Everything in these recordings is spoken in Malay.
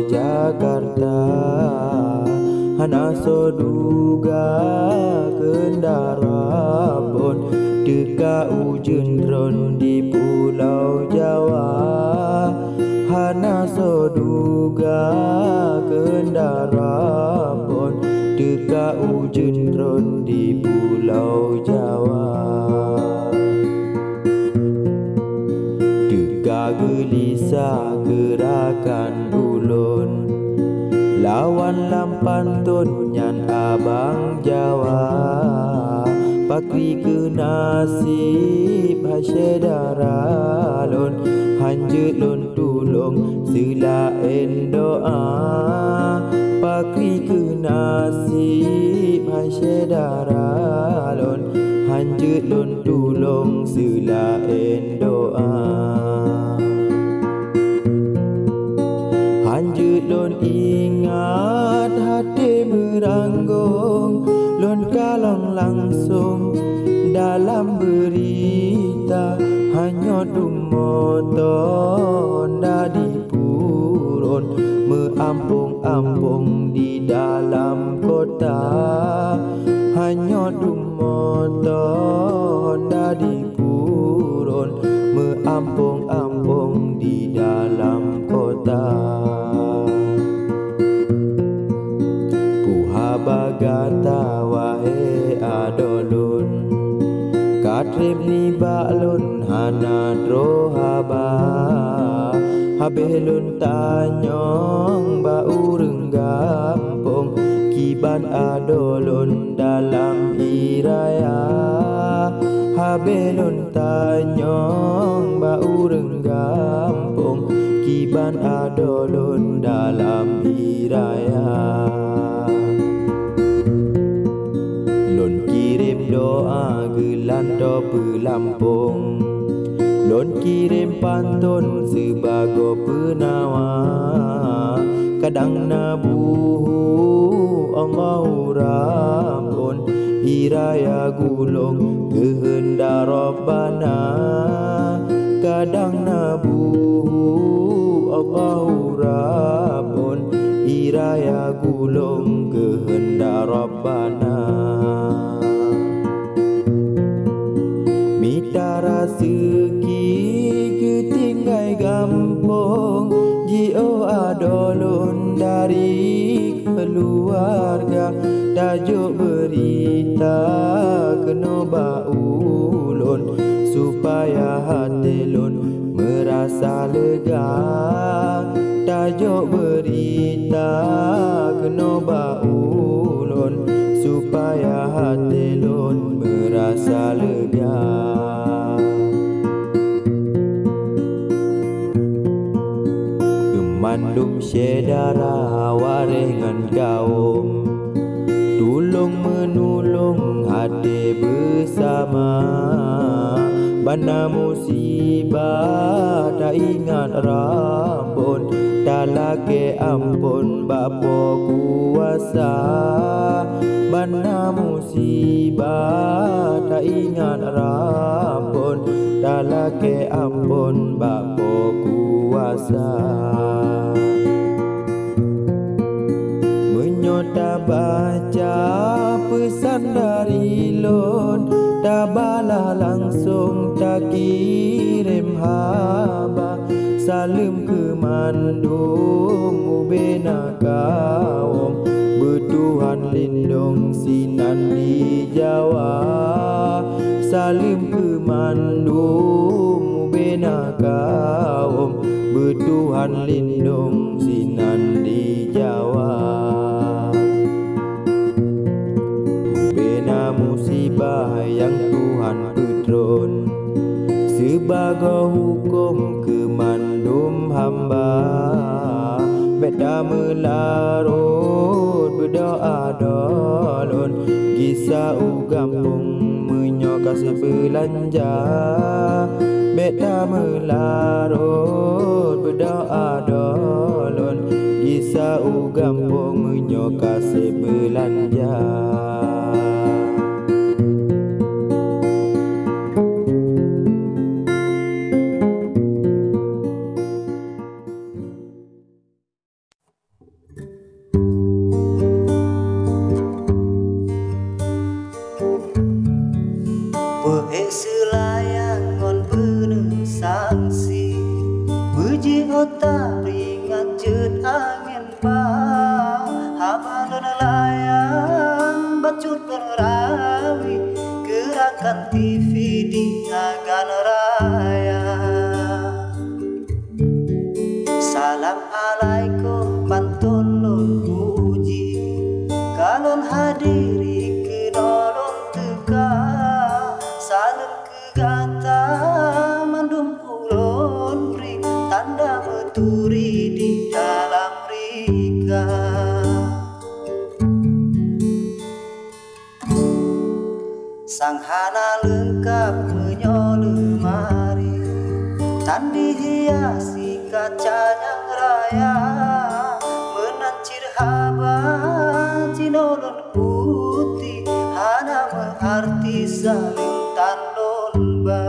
Jakarta, hana so duga kendara pun deka ujun ron di Pulau Jawa, hana so duga kendara pun deka ujun ron di Pulau Jawa. Deka gelisah gerakan ulun lawan lampan ton nyan abang Jawa, pakri ke nasib hasyedara lon hanjut lon tulung selain doa, pakri ke nasib hasyedara lon hanjut lon tulung selain doa. Hanjut lon ingat hati meranggung, lon kalong langsung dalam berita, hanya dumoton dah dipurun meampung-ampung di dalam kota, hanya dumoton dah dipurun meampung-ampung di dalam kota. Bagata wae adolun katrip ni baklun hana drohaba, habelun tanyong ba ureng gampung kiban adolun dalam iraya, habelun tanyong ba ureng gampung kiban adolun dalam iraya. Lon kirim doa gelando pelampung, lon kirim pantun sebagai penawa, kadang nabuhu Allahu rampun iraya gulung kehendak Rabbana, kadang nabuhu Allahu rampun iraya gulung kehendak Rabbana. Mitara seki ketinggai gampung, jio adolun dari keluarga, tajuk berita kena baulun supaya hati lun merasa lega, tajuk berita kena baulun supaya hati lun merasa lega. Gemandum syedara warengan kaum, tulung menulung hati bersama, bana musibah tak ingat rampun, tak lagi ampun bapa kuasa, bana musibah tak ingat rampun, tak lagi ampun bapa kuasa. Menyota baca pesan dari lon, tak balah langsung tak kirim haba, salim ke mandum ubena kaum, bertuhan lindung sinan di Jawa, salim ke mandum ubena kaum, bertuhan lindung sinan di Jawa. Ubena musibah yang Tuhan pedron, sebagai hukum kemandum hamba, beda melarut berdoa dolun, gisau gampung menyokasi belanja, beda melarut berdoa dolun, gisau gampung menyokasi belanja. selayang ngon beuneu sangsi Uji otak ringan jeut angin bang Habaneun layang bacut rawi Gerakan TV di agan raya Salam alaikum pantun lun puji Kalon hadiri kenolong teka Salam kegata mandum ulun beri Tanda meturi di dalam rika Sanghana lengkap menyolemari Tan dihiasi kacanya raya Menancir haba cinolon putih Hana mengarti saling tandon ba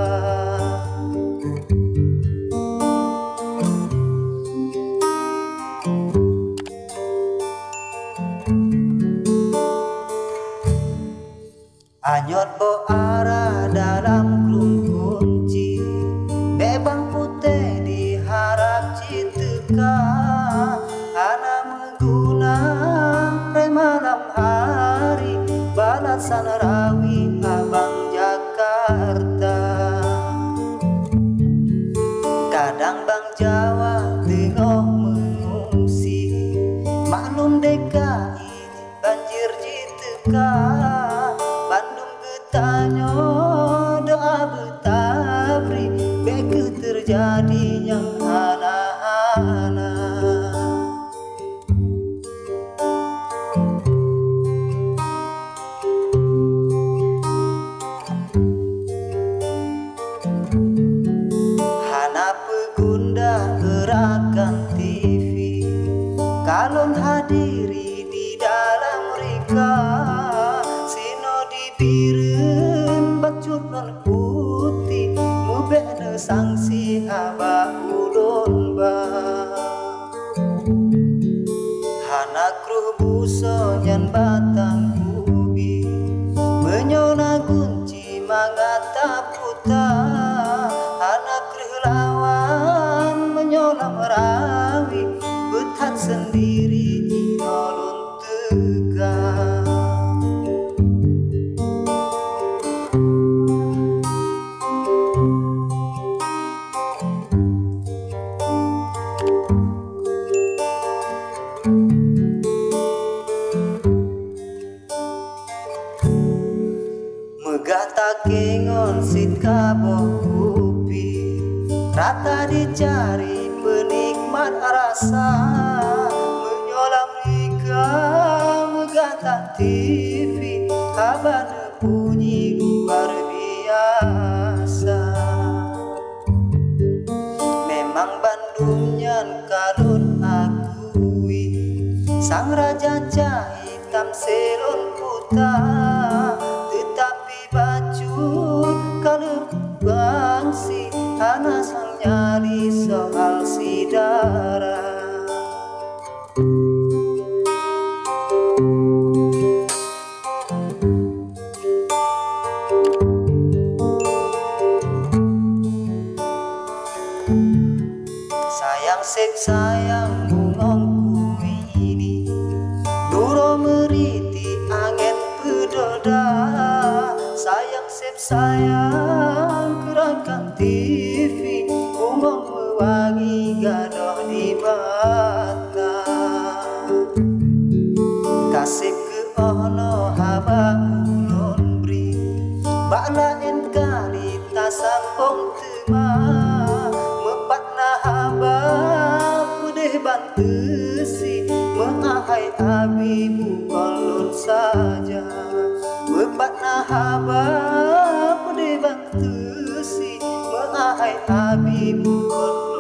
Anyot bo arah dalam klung kunci Bebang putih diharap citeka Hana mengguna pre malam hari Balasan rawi abang Jakarta Kadang bang Jawa tengok mengungsi Maklum DKI banjir citeka Bandung getanyo doa betabri Beke terjadinya hana-hana Hana pegunda gerakan TV Kalon hadiri di dalam rika Bireun bacut non putih Mubekne sangsi haba ulun ba Hana kruh buso nyan batang ubi Menyona kunci mangata puta Hana kruh lawan menyona merawi Bethat sendiri jinolon tegak Megah takengon sit kaboh kupi Rata dicari penikmat rasa Menyolam rika megah tak TV Habane bunyi luar biasa Memang Bandung nyan kalun akui Sang raja cah hitam selon puta Tetapi bacut kalau bangsi Hana sang nyali soal sidara Sayang sek sayang bungong ini Duro meriti angin pedoda Sayang sep sayang gerakan TV Bungong mewangi gadoh di bata Kasih ke ono haba ulun beri Bak lain kali tasampong tema Mepatna haba pudih bantesi Mengahai abi bukolun saja Mepatna haba pudih bantesi Mengahai abi bukolun